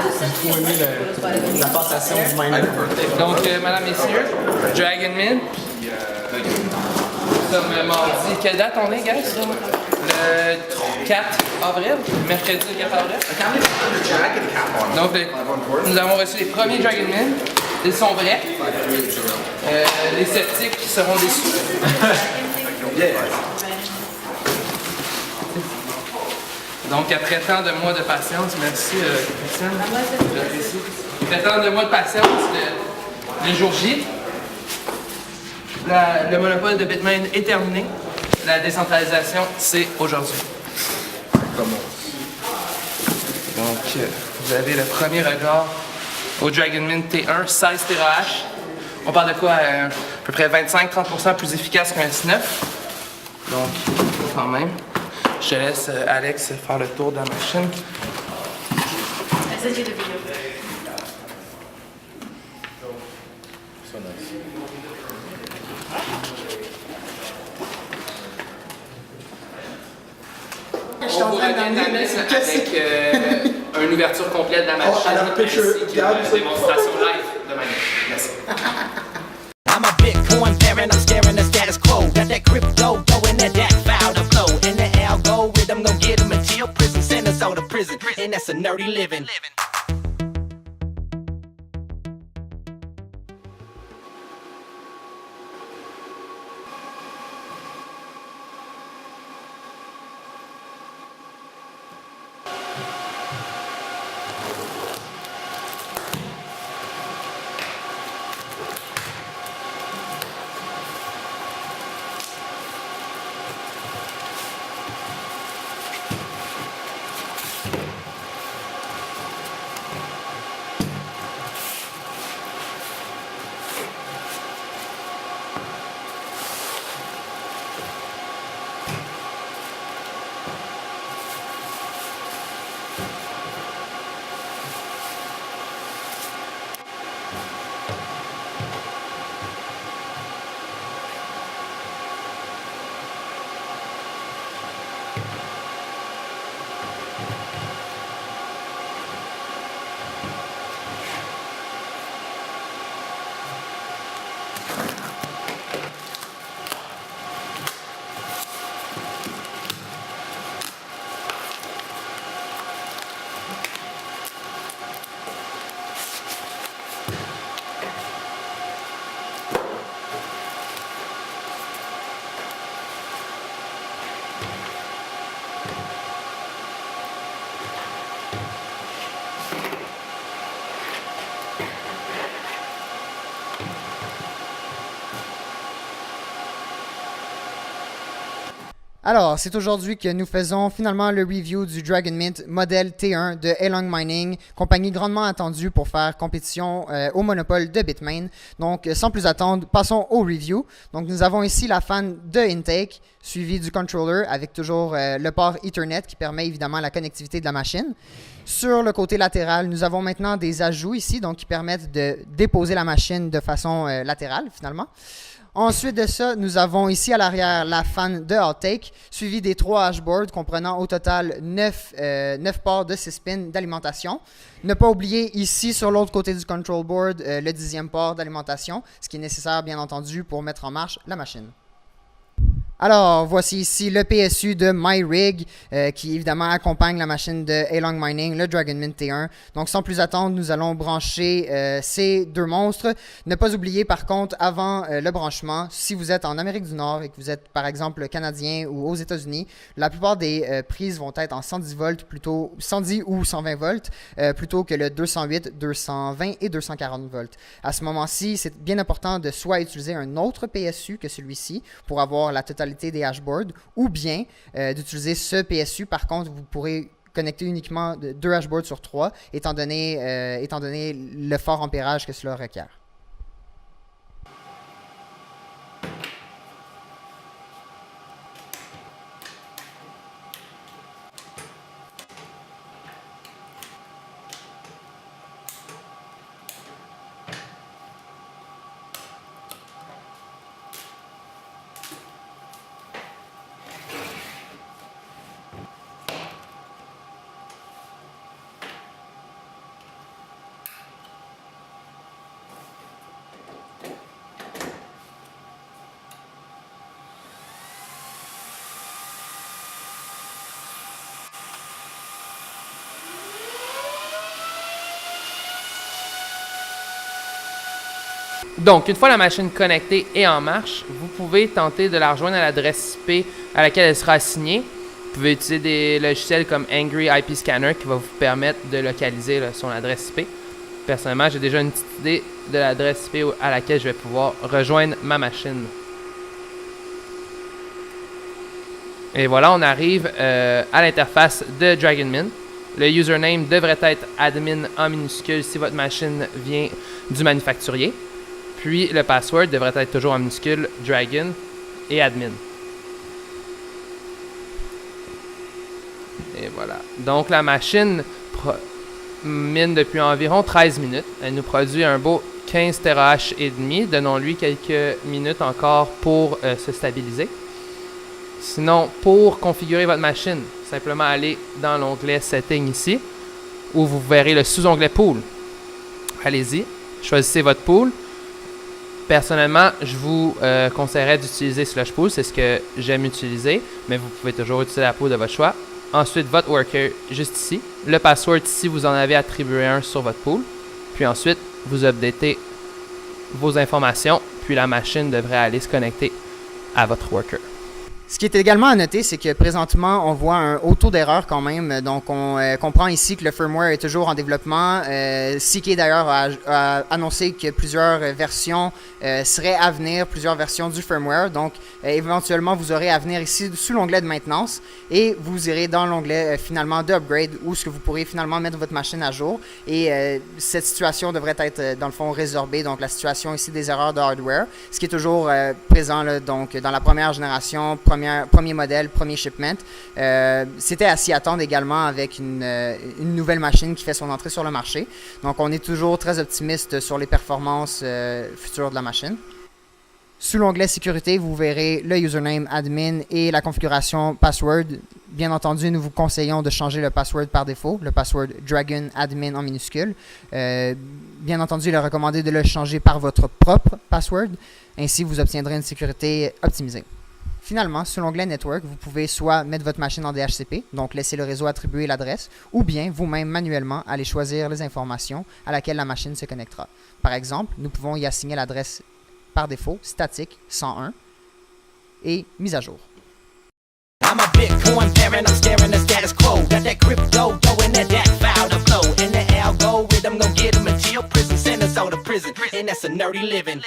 beaucoup aimé la passation du mining. Donc, mesdames, messieurs, Dragon Mint. Nous sommes mardi. Quelle date on est, guys? Le 4 avril, mercredi 4 avril. Donc, nous avons reçu les premiers Dragon Mint. Ils sont vrais. Les sceptiques seront déçus. Donc, après tant de mois de patience, merci Christiane, j'apprécie. Après tant de mois de patience, le jour J, le monopole de Bitmain est terminé. La décentralisation, c'est aujourd'hui. Donc, vous avez le premier regard au Dragon Mint T1, 16 TH. On parle de quoi? À peu près 25-30% plus efficace qu'un S9. Donc, quand même. Je te laisse, Alex, faire le tour de la machine. On vous revient d'Alex avec une ouverture complète de la machine ainsi qu'une démonstration live de manière. Merci. I'm a Bitcoin baron, I'm scaring the status quo. Got that crypto going, that foul to flow. In the algorithm, gon' get them until prison. Send us all to prison, and that's a nerdy living. Alors, c'est aujourd'hui que nous faisons finalement le review du Dragon Mint modèle T1 de Elong Mining, compagnie grandement attendue pour faire compétition au monopole de Bitmain. Donc, sans plus attendre, passons au review. Donc, nous avons ici la fan de Intake, suivi du controller avec toujours le port Ethernet qui permet évidemment la connectivité de la machine. Sur le côté latéral, nous avons maintenant des ajouts ici, donc qui permettent de déposer la machine de façon latérale finalement. Ensuite de ça, nous avons ici à l'arrière la fan de Outtake, suivi des 3 hashboards comprenant au total 9 ports de 6 pins d'alimentation. Ne pas oublier ici sur l'autre côté du control board le 10e port d'alimentation, ce qui est nécessaire bien entendu pour mettre en marche la machine. Alors, voici ici le PSU de MyRig qui évidemment accompagne la machine de Elong Mining, le Dragon Mint T1. Donc, sans plus attendre, nous allons brancher ces deux monstres. Ne pas oublier par contre, avant le branchement, si vous êtes en Amérique du Nord et que vous êtes par exemple canadien ou aux États-Unis, la plupart des prises vont être en 110 volts, plutôt 110 ou 120 volts, plutôt que le 208, 220 et 240 volts. À ce moment-ci, c'est bien important de soit utiliser un autre PSU que celui-ci pour avoir la totalité des hashboards, ou bien d'utiliser ce PSU. Par contre, vous pourrez connecter uniquement 2 hashboards sur 3, étant donné le fort ampérage que cela requiert. Donc, une fois la machine connectée et en marche, vous pouvez tenter de la rejoindre à l'adresse IP à laquelle elle sera assignée. Vous pouvez utiliser des logiciels comme Angry IP Scanner qui va vous permettre de localiser là, son adresse IP. Personnellement, j'ai déjà une petite idée de l'adresse IP à laquelle je vais pouvoir rejoindre ma machine. Et voilà, on arrive à l'interface de DragonMint. Le username devrait être admin en minuscule si votre machine vient du manufacturier. Puis le password devrait être toujours en minuscule, Dragon et admin. Et voilà. Donc la machine mine depuis environ 13 minutes. Elle nous produit un beau 15 TH et demi. Donnons-lui quelques minutes encore pour se stabiliser. Sinon, pour configurer votre machine, simplement aller dans l'onglet Settings ici, où vous verrez le sous-onglet Pool. Allez-y, choisissez votre pool. Personnellement, je vous conseillerais d'utiliser /pool, c'est ce que j'aime utiliser, mais vous pouvez toujours utiliser la pool de votre choix. Ensuite, votre worker juste ici. Le password si vous en avez attribué un sur votre pool. Puis ensuite, vous updatez vos informations, puis la machine devrait aller se connecter à votre worker. Ce qui est également à noter, c'est que présentement, on voit un haut taux d'erreur quand même. Donc, on comprend ici que le firmware est toujours en développement. CK d'ailleurs a annoncé que plusieurs versions seraient à venir, plusieurs versions du firmware. Donc, éventuellement, vous aurez à venir ici sous l'onglet de maintenance et vous irez dans l'onglet finalement de upgrade où ce que vous pourrez finalement mettre votre machine à jour. Et cette situation devrait être dans le fond résorbée. Donc, la situation ici des erreurs de hardware, ce qui est toujours présent là, donc dans la première génération, premier modèle, premier shipment. C'était à s'y attendre également avec une nouvelle machine qui fait son entrée sur le marché. Donc, on est toujours très optimiste sur les performances futures de la machine. Sous l'onglet sécurité, vous verrez le username admin et la configuration password. Bien entendu, nous vous conseillons de changer le password par défaut, le password Dragon admin en minuscule. Bien entendu, il est recommandé de le changer par votre propre password. Ainsi, vous obtiendrez une sécurité optimisée. Finalement, sous l'onglet Network, vous pouvez soit mettre votre machine en DHCP, donc laisser le réseau attribuer l'adresse, ou bien vous-même manuellement aller choisir les informations à laquelle la machine se connectera. Par exemple, nous pouvons y assigner l'adresse par défaut, statique 101, et mise à jour. I'm a Bitcoin parent, I'm staring at status quo. Got that crypto going at that foul to flow. In the algorithm, gon' get 'em a jail, prison sentence, out of prison. And that's a nerdy living.